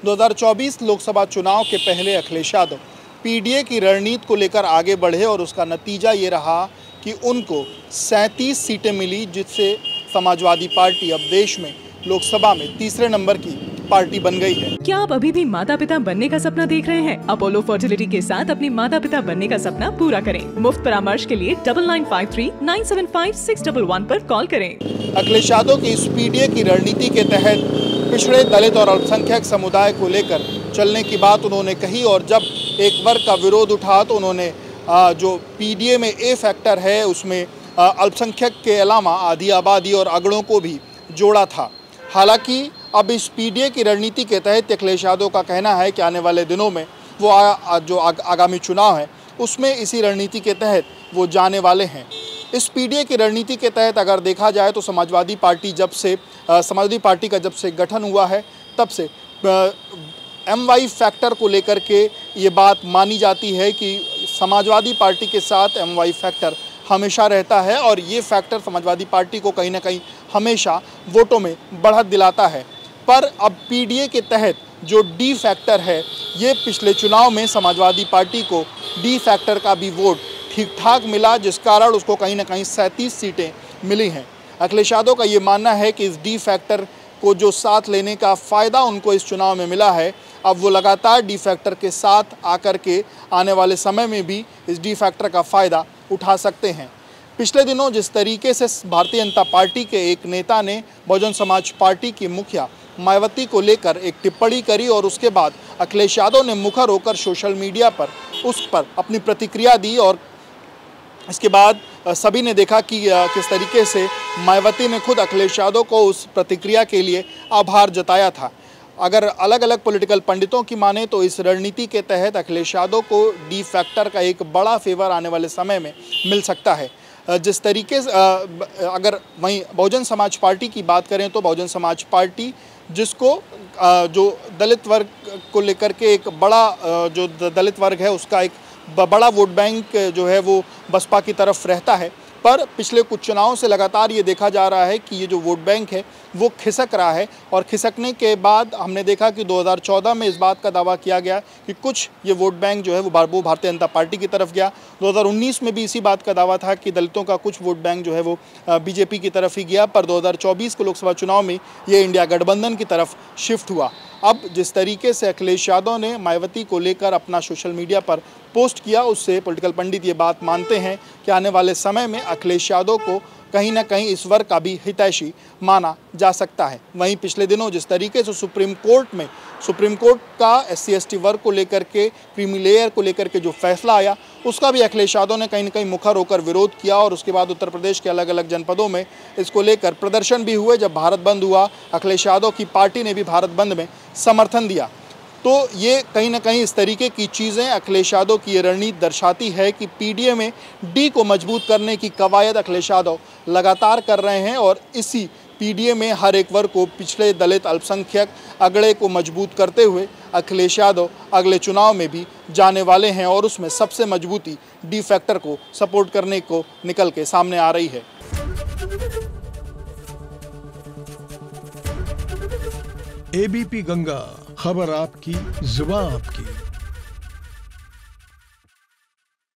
2024 लोकसभा चुनाव के पहले अखिलेश यादव पीडीए की रणनीति को लेकर आगे बढ़े और उसका नतीजा ये रहा कि उनको 37 सीटें मिली, जिससे समाजवादी पार्टी अब देश में लोकसभा में तीसरे नंबर की पार्टी बन गई है। क्या आप अभी भी माता पिता बनने का सपना देख रहे हैं? अपोलो फर्टिलिटी के साथ अपने माता पिता बनने का सपना पूरा करें। मुफ्त परामर्श के लिए 9953975611 पर कॉल करें। अखिलेश यादव की इस पीडीए की रणनीति के तहत पिछड़े, दलित और अल्पसंख्यक समुदाय को लेकर चलने की बात उन्होंने कही और जब एक वर्ग का विरोध उठा तो उन्होंने जो पीडीए में ए फैक्टर है उसमें अल्पसंख्यक के अलावा आधी आबादी और अगड़ों को भी जोड़ा था। हालांकि अब इस पीडीए की रणनीति के तहत अखिलेश यादव का कहना है कि आने वाले दिनों में वो आगामी चुनाव है उसमें इसी रणनीति के तहत वो जाने वाले हैं। इस पीडीए की रणनीति के तहत अगर देखा जाए तो समाजवादी पार्टी का जब से गठन हुआ है तब से MY फैक्टर को लेकर के ये बात मानी जाती है कि समाजवादी पार्टी के साथ MY फैक्टर हमेशा रहता है और ये फैक्टर समाजवादी पार्टी को कहीं ना कहीं हमेशा वोटों में बढ़त दिलाता है। पर अब पीडीए के तहत जो डी फैक्टर है, ये पिछले चुनाव में समाजवादी पार्टी को डी फैक्टर का भी वोट ठीक ठाक मिला, जिस कारण उसको कहीं ना कहीं 37 सीटें मिली हैं। अखिलेश यादव का ये मानना है कि इस डी फैक्टर को जो साथ लेने का फ़ायदा उनको इस चुनाव में मिला है, अब वो लगातार डी फैक्टर के साथ आकर के आने वाले समय में भी इस डी फैक्टर का फ़ायदा उठा सकते हैं। पिछले दिनों जिस तरीके से भारतीय जनता पार्टी के एक नेता ने बहुजन समाज पार्टी की मुखिया मायावती को लेकर एक टिप्पणी करी और उसके बाद अखिलेश यादव ने मुखर होकर सोशल मीडिया पर उस पर अपनी प्रतिक्रिया दी और इसके बाद सभी ने देखा कि किस तरीके से मायावती ने खुद अखिलेश यादव को उस प्रतिक्रिया के लिए आभार जताया था। अगर अलग अलग पॉलिटिकल पंडितों की माने तो इस रणनीति के तहत अखिलेश यादव को डी फैक्टर का एक बड़ा फेवर आने वाले समय में मिल सकता है। जिस तरीके से अगर वहीं बहुजन समाज पार्टी की बात करें तो बहुजन समाज पार्टी जिसको जो दलित वर्ग को लेकर के एक बड़ा जो दलित वर्ग है उसका एक बड़ा वोट बैंक जो है वो बसपा की तरफ रहता है, पर पिछले कुछ चुनावों से लगातार ये देखा जा रहा है कि ये जो वोट बैंक है वो खिसक रहा है और खिसकने के बाद हमने देखा कि 2014 में इस बात का दावा किया गया कि कुछ ये वोट बैंक जो है वो भारतीय जनता पार्टी की तरफ गया। 2019 में भी इसी बात का दावा था कि दलितों का कुछ वोट बैंक जो है वो बीजेपी की तरफ ही गया, पर 2024 के लोकसभा चुनाव में ये इंडिया गठबंधन की तरफ शिफ्ट हुआ। अब जिस तरीके से अखिलेश यादव ने मायावती को लेकर अपना सोशल मीडिया पर पोस्ट किया, उससे पॉलिटिकल पंडित ये बात मानते हैं कि आने वाले समय में अखिलेश यादव को कहीं ना कहीं इस वर्ग का भी हितैषी माना जा सकता है। वहीं पिछले दिनों जिस तरीके से सुप्रीम कोर्ट का SC/ST वर्ग को लेकर के, क्रीमी लेयर को लेकर के जो फैसला आया उसका भी अखिलेश यादव ने कहीं ना कहीं मुखर होकर विरोध किया और उसके बाद उत्तर प्रदेश के अलग अलग जनपदों में इसको लेकर प्रदर्शन भी हुए। जब भारत बंद हुआ, अखिलेश यादव की पार्टी ने भी भारत बंद में समर्थन दिया। तो ये कहीं ना कहीं इस तरीके की चीज़ें अखिलेश यादव की ये रणनीति दर्शाती है कि पीडीए में डी को मजबूत करने की कवायद अखिलेश यादव लगातार कर रहे हैं और इसी पीडीए में हर एक वर्ग को, पिछड़े, दलित, अल्पसंख्यक, अगड़े को मजबूत करते हुए अखिलेश यादव अगले चुनाव में भी जाने वाले हैं और उसमें सबसे मजबूती डी फैक्टर को सपोर्ट करने को निकल के सामने आ रही है। ABP गंगा, खबर आपकी, जुबान आपकी।